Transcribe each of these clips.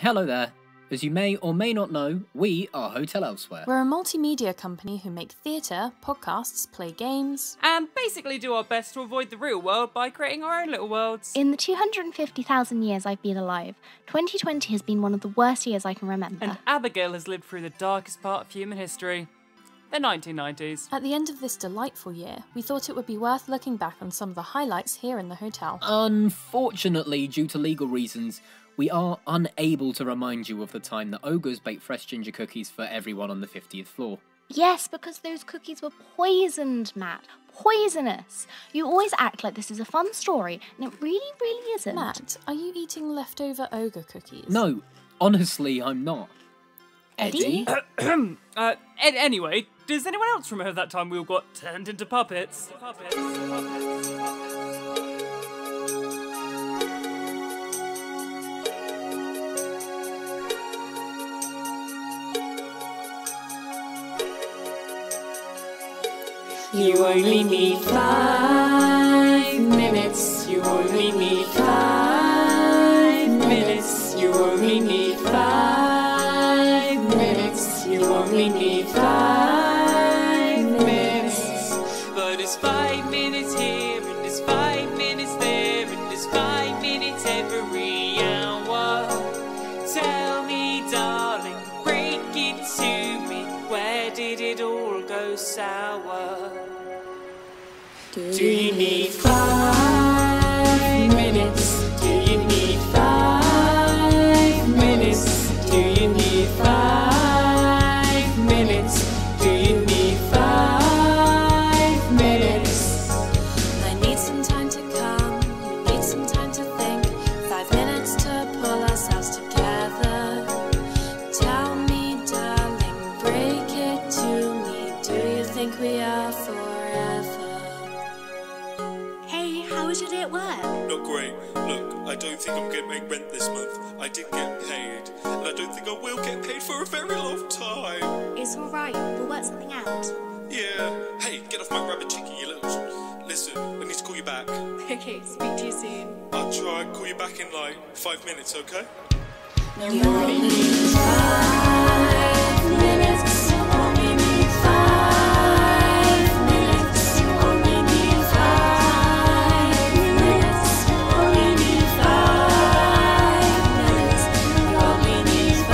Hello there. As you may or may not know, we are Hotel Elsewhere. We're a multimedia company who make theatre, podcasts, play games, and basically do our best to avoid the real world by creating our own little worlds. In the 250,000 years I've been alive, 2020 has been one of the worst years I can remember. And Abigail has lived through the darkest part of human history. The 1990s. At the end of this delightful year, we thought it would be worth looking back on some of the highlights here in the hotel. Unfortunately, due to legal reasons, we are unable to remind you of the time that ogres baked fresh ginger cookies for everyone on the 50th floor. Yes, because those cookies were poisoned, Matt. Poisonous. You always act like this is a fun story, and it really, really isn't. Matt, are you eating leftover ogre cookies? No, honestly, I'm not. Eddie? Anyway, does anyone else remember that time we all got turned into puppets? You only need 5 minutes. You only need 5 minutes. You only need 5 minutes. You only need 5 minutes. But it's 5 minutes here, and it's 5 minutes there, and it's 5 minutes every hour. Tell me, darling, break it to me. Where did it all go sour? Do you need 5 minutes? Do you need 5 minutes? Do you need 5 minutes? Do you need 5 minutes? I need some time to come, you need some time to think. 5 minutes to pull ourselves together. Tell me, darling, break it to me. Do you think we are forever? Hey, how did it work? Not great. Look, I don't think I'm going to make rent this month. I didn't get paid. And I don't think I will get paid for a very long time. It's alright, we'll work something out. Yeah. Hey, get off my rabbit chicken, you little... Listen, I need to call you back. Okay, speak to you soon. I'll try and call you back in like 5 minutes, okay? You only need 5 minutes. You only need 5 minutes. You only need 5 minutes. You only need 5 minutes. You only need 5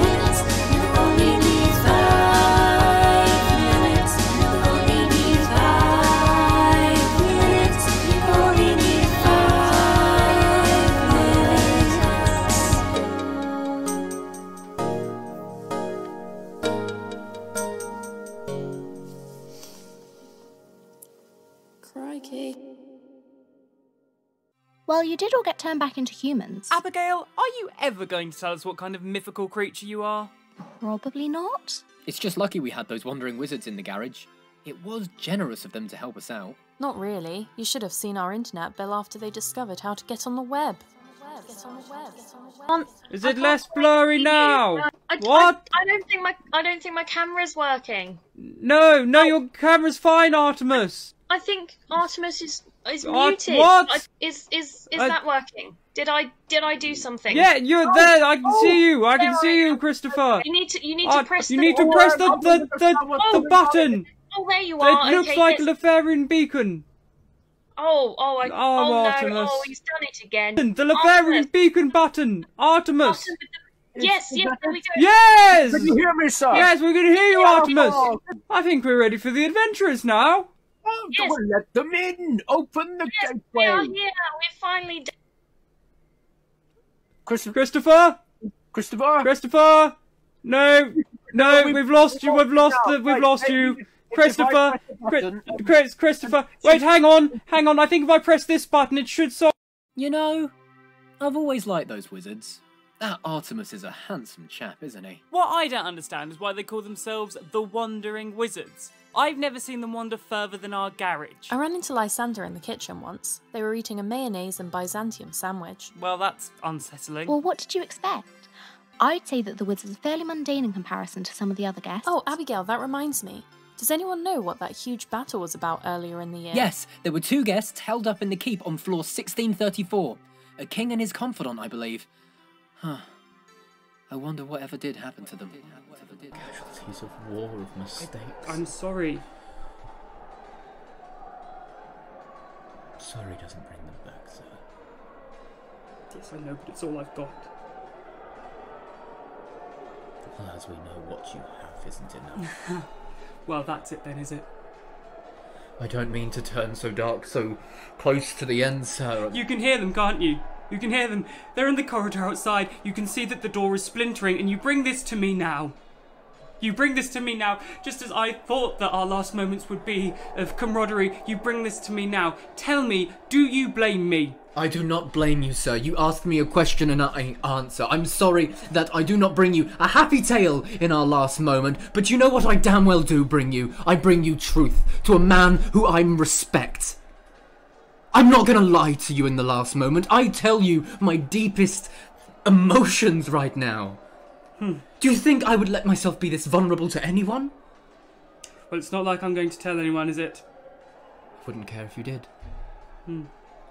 minutes. You only need 5 minutes. You only need 5 minutes. You only need 5 Crikey. Well, you did all get turned back into humans. Abigail, are you ever going to tell us what kind of mythical creature you are? Probably not. It's just lucky we had those wandering wizards in the garage. It was generous of them to help us out. Not really. You should have seen our internet bill after they discovered how to get on the web. Is it less blurry now? What? I don't think my camera's working. No, your camera's fine, Artemis. I think Artemis is What? muted. What? Is that working? Did I do something? Yeah, you're there. I can see you. I can see you, Christopher. You need to press. You need to press the button. Oh, there you are. It looks Okay, like yes. a Lefarian beacon. Oh, no! Artemis. Oh, he's done it again. The Lefarian beacon button. Artemis. Yes, there we go. Yes. Can you hear me, sir? Yes, we can hear you, Artemis. I think we're ready for the adventurers now. Oh, Yes. go on, let them in. Open the Yes, we are gateway. here. We're finally done. Christopher. No, we've lost you. We've lost you. Christopher. Christopher. Wait, hang on. I think if I press this button, it should solve. You know, I've always liked those wizards. That Artemis is a handsome chap, isn't he? What I don't understand is why they call themselves the Wandering Wizards. I've never seen them wander further than our garage. I ran into Lysander in the kitchen once. They were eating a mayonnaise and Byzantium sandwich. Well, that's unsettling. Well, what did you expect? I'd say that the wizards are fairly mundane in comparison to some of the other guests. Oh, Abigail, that reminds me. Does anyone know what that huge battle was about earlier in the year? Yes, there were 2 guests held up in the keep on floor 1634. A king and his confidant, I believe. Huh. I wonder whatever did happen to them. Casualties of war, of mistakes. I'm sorry. Sorry doesn't bring them back, sir. Yes, I know, but it's all I've got. Well, as we know, what you have isn't enough. Well, that's it then, is it? I don't mean to turn so dark, so close to the end, sir. You can hear them, can't you? You can hear them. They're in the corridor outside. You can see that the door is splintering, and you bring this to me now. You bring this to me now, just as I thought that our last moments would be of camaraderie. You bring this to me now. Tell me, do you blame me? I do not blame you, sir. You asked me a question and I answer. I'm sorry that I do not bring you a happy tale in our last moment, but you know what I damn well do bring you? I bring you truth to a man who I respect. I'm not gonna lie to you in the last moment. I tell you my deepest emotions right now. Do you think I would let myself be this vulnerable to anyone? Well, it's not like I'm going to tell anyone, is it? I wouldn't care if you did.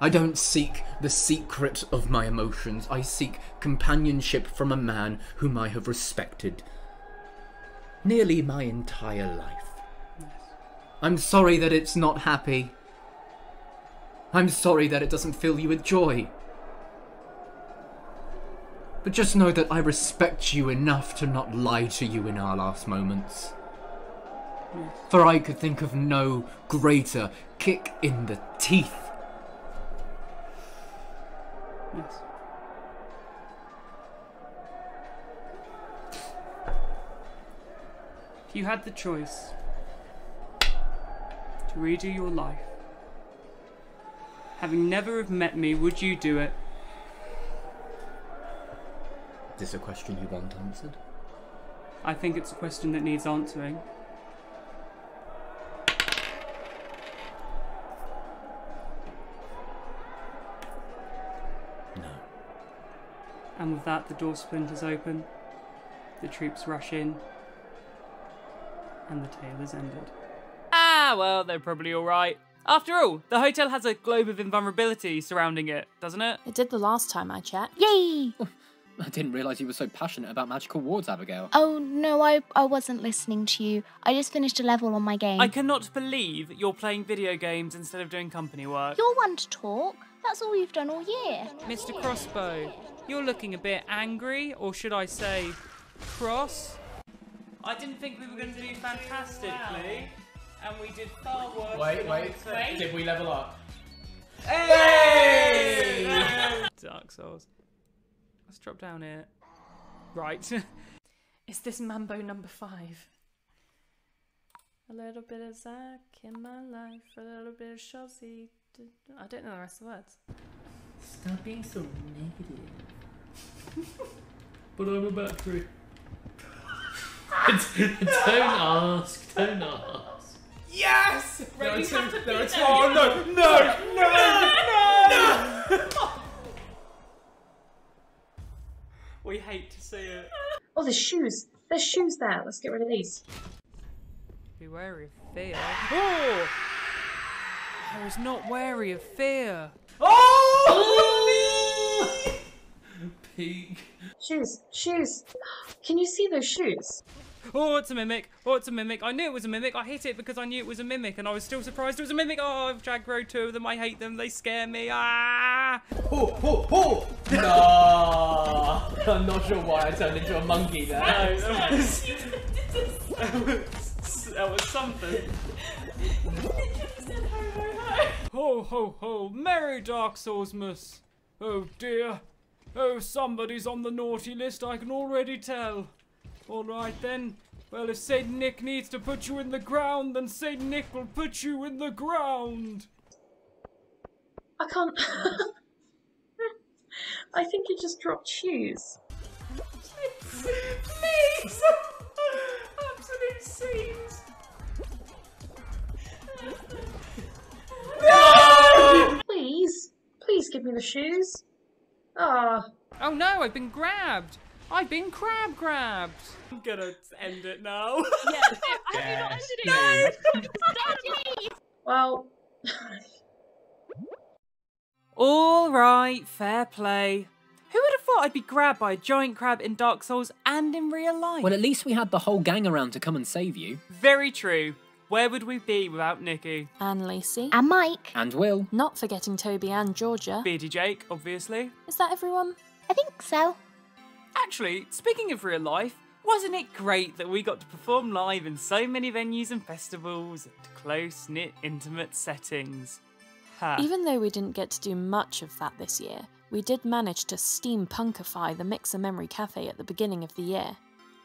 I don't seek the secret of my emotions. I seek companionship from a man whom I have respected nearly my entire life. Yes. I'm sorry that it's not happy. I'm sorry that it doesn't fill you with joy. But just know that I respect you enough to not lie to you in our last moments. Yes. For I could think of no greater kick in the teeth. Yes. If you had the choice to redo your life, having never have met me, would you do it? Is this a question you want answered? I think it's a question that needs answering. No. And with that, the door splinters open, the troops rush in, and the tale is ended. Ah, well, they're probably alright. After all, the hotel has a globe of invulnerability surrounding it, doesn't it? It did the last time I checked. Yay! I didn't realise you were so passionate about magical wards, Abigail. Oh, no, I wasn't listening to you. I just finished a level on my game. I cannot believe you're playing video games instead of doing company work. You're one to talk. That's all you've done all year. Mr. Crossbow, you're looking a bit angry, or should I say, cross? I didn't think we were going to do fantastically, and we did far worse. Wait. Did we level up? Hey! Dark Souls. Let's drop down here. Right. Is this Mambo number 5? A little bit of Zach in my life, a little bit of Shozzy. I don't know the rest of the words. Stop being so negative. But I'm a battery. Don't ask. Yes! There are two. Oh, no! We hate to see it. Oh, there's shoes. There's shoes there. Let's get rid of these. Be wary of fear. Oh! I was not wary of fear. Oh! Peak. Shoes. Can you see those shoes? Oh, it's a mimic. I knew it was a mimic. I hit it because I knew it was a mimic, and I was still surprised it was a mimic. Oh, I've Jagro 2 of them. I hate them. They scare me. Ah! Oh! No! I'm not sure why I turned into a monkey there. No, that was something. Ho, ho, ho. Merry Dark Soulsmas. Oh, dear. Oh, somebody's on the naughty list, I can already tell. Alright then. Well, if Saint Nick needs to put you in the ground, then Saint Nick will put you in the ground. I can't. I think you just dropped shoes. Please! Absolute scenes. No! Please give me the shoes. Ah. Oh no, I've been grabbed. I've been crab grabbed. I'm gonna end it now. Yeah, have you not ended it? No! Well. All right, fair play. Who would have thought I'd be grabbed by a giant crab in Dark Souls and in real life. Well, at least we had the whole gang around to come and save you. Very true. Where would we be without Nikki? And Lacey. And Mike. And Will. Not forgetting Toby and Georgia. Beardy Jake, obviously. Is that everyone? I think so. Actually, speaking of real life, wasn't it great that we got to perform live in so many venues and festivals and close-knit, intimate settings? Ha. Even though we didn't get to do much of that this year, we did manage to steampunkify the Mixer Memory Cafe at the beginning of the year.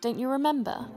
Don't you remember?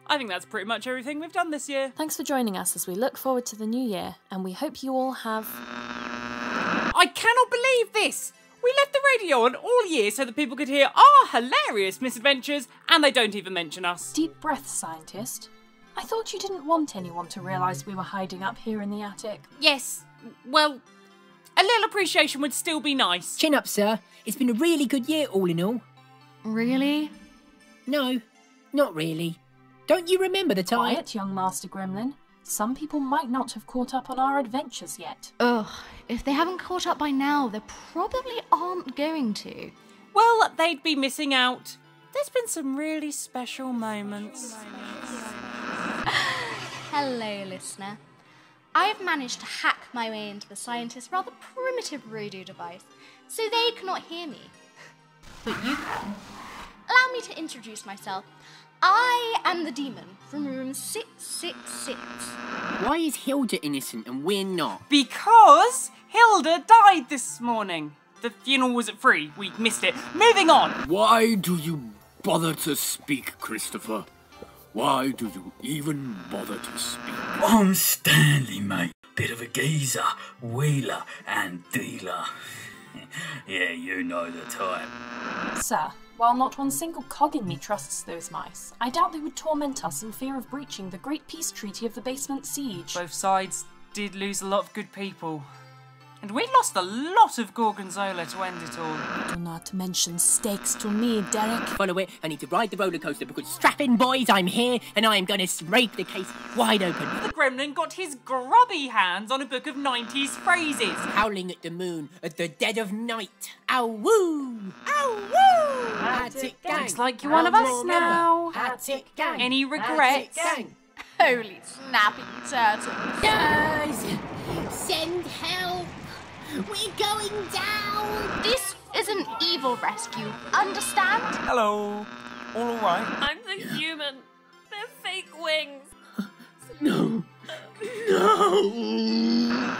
I think that's pretty much everything we've done this year. Thanks for joining us as we look forward to the new year, and we hope you all have... I cannot believe this! We left the radio on all year so that people could hear our hilarious misadventures, and they don't even mention us. Deep breath, scientist. I thought you didn't want anyone to realise we were hiding up here in the attic. Yes, well, a little appreciation would still be nice. Chin up, sir. It's been a really good year, all in all. Really? No, not really. Don't you remember the time? Quiet, young Master Gremlin. Some people might not have caught up on our adventures yet. Ugh, if they haven't caught up by now, they probably aren't going to. Well, they'd be missing out. There's been some really special moments. Hello, listener. I have managed to hack my way into the scientist's rather primitive radio device, so they cannot hear me. But you can. Allow me to introduce myself. I am the demon from room 666. Why is Hilda innocent and we're not? Because Hilda died this morning. The funeral was at 3. We missed it. Moving on. Why do you bother to speak, Christopher? Why do you even bother to speak? I'm Stanley, mate. Bit of a geezer, wheeler and dealer. Yeah, you know the type. Sir, while not one single cog in me trusts those mice, I doubt they would torment us in fear of breaching the Great Peace Treaty of the Basement Siege. Both sides did lose a lot of good people. And we lost a lot of Gorgonzola to end it all. Do not mention stakes to me, Derek. Follow it. I need to ride the roller coaster because strap in, boys. I'm here and I am going to scrape the case wide open. The gremlin got his grubby hands on a book of 90s phrases. Howling at the moon at the dead of night. Ow woo! Ow woo! Attic gang. Looks like you're one of us now. Attic gang. Any regrets? Gang. Holy snappy turtles. Guys, send help. We're going down! This is an evil rescue, understand? Hello. All alright? I'm the human. They're fake wings. No. No.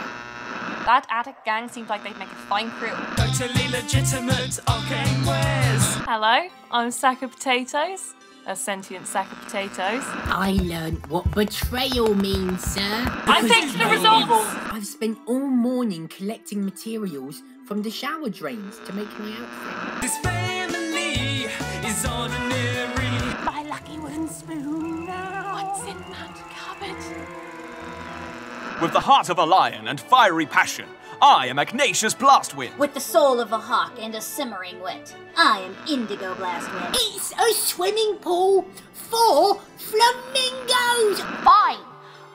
That attic gang seems like they'd make a fine crew. Totally legitimate arcane wares. Hello, I'm Sack of Potatoes. A sentient sack of potatoes. I learned what betrayal means, sir. I fixed the resolve! I've spent all morning collecting materials from the shower drains to make my outfit. This family is ordinary. My lucky wooden spoon. What's in that cupboard? With the heart of a lion and fiery passion, I am Ignatius Blastwind. With the soul of a hawk and a simmering wit, I am Indigo Blastwind. It's a swimming pool for flamingos! Fine.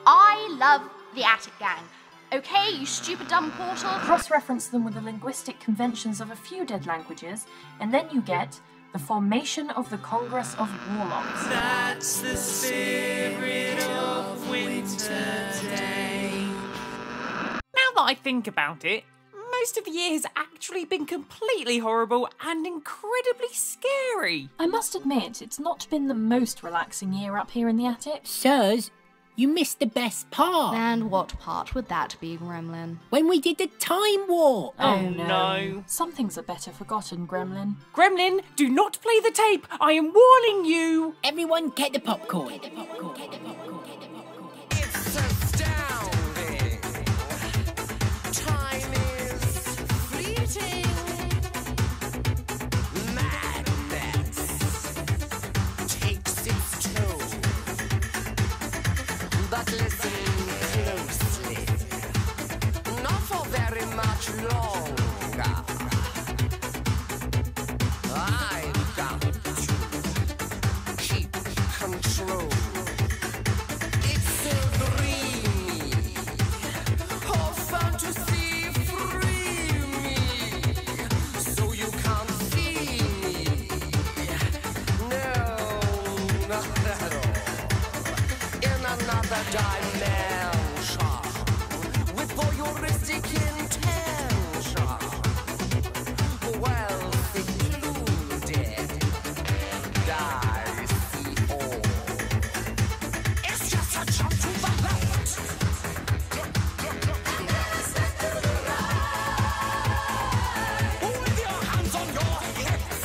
I love the attic gang. Okay, you stupid dumb portal? Cross-reference them with the linguistic conventions of a few dead languages, and then you get the formation of the Congress of Warlocks. That's the spirit of winter day. Now that I think about it, most of the year has actually been completely horrible and incredibly scary. I must admit, it's not been the most relaxing year up here in the attic. Sirs, you missed the best part. And what part would that be, Gremlin? When we did the time warp. Oh no. Some things are better forgotten, Gremlin. Gremlin, do not play the tape. I am warning you. Everyone get the popcorn. It's astounding. Time is fleeting. Madness takes its toll. But listen closely. Not for very much longer. I've got to keep control. It's so dreamy. Oh, fantasy, free me. So you can't see me. No, not at all. In another dimension. With voyeuristic intention. Well secluded. I see all. It's just a jump to the left. With your hands on your hips.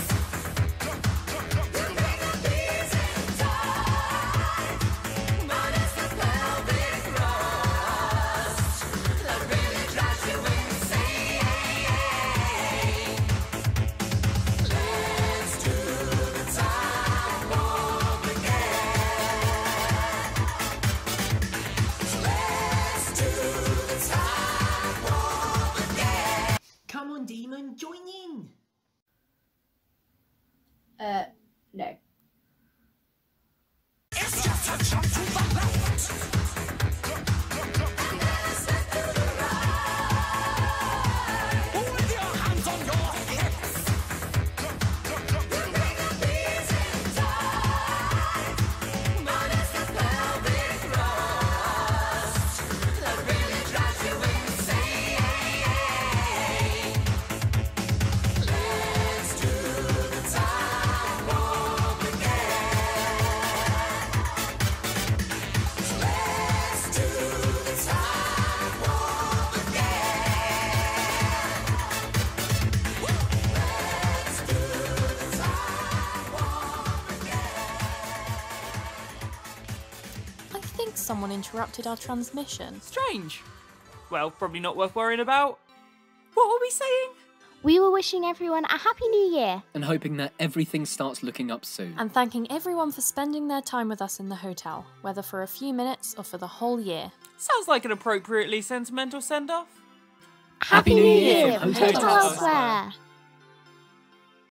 But it's the pelvic thrust that really drives you insane. Let's do the time warp again. Let's do the time warp again. Come on, demon, join in. No. It's just a jump to the left. With your hands on your hips. But it's the pelvic thrust that really drives you insane. Let's do the time warp again. Let's do the time warp again. Let's do the time warp again. I think someone interrupted our transmission. Strange. Well, probably not worth worrying about. What were we saying? We were wishing everyone a happy new year. And hoping that everything starts looking up soon. And thanking everyone for spending their time with us in the hotel, whether for a few minutes or for the whole year. Sounds like an appropriately sentimental send-off. Happy New Year from Hotel Hotel Square.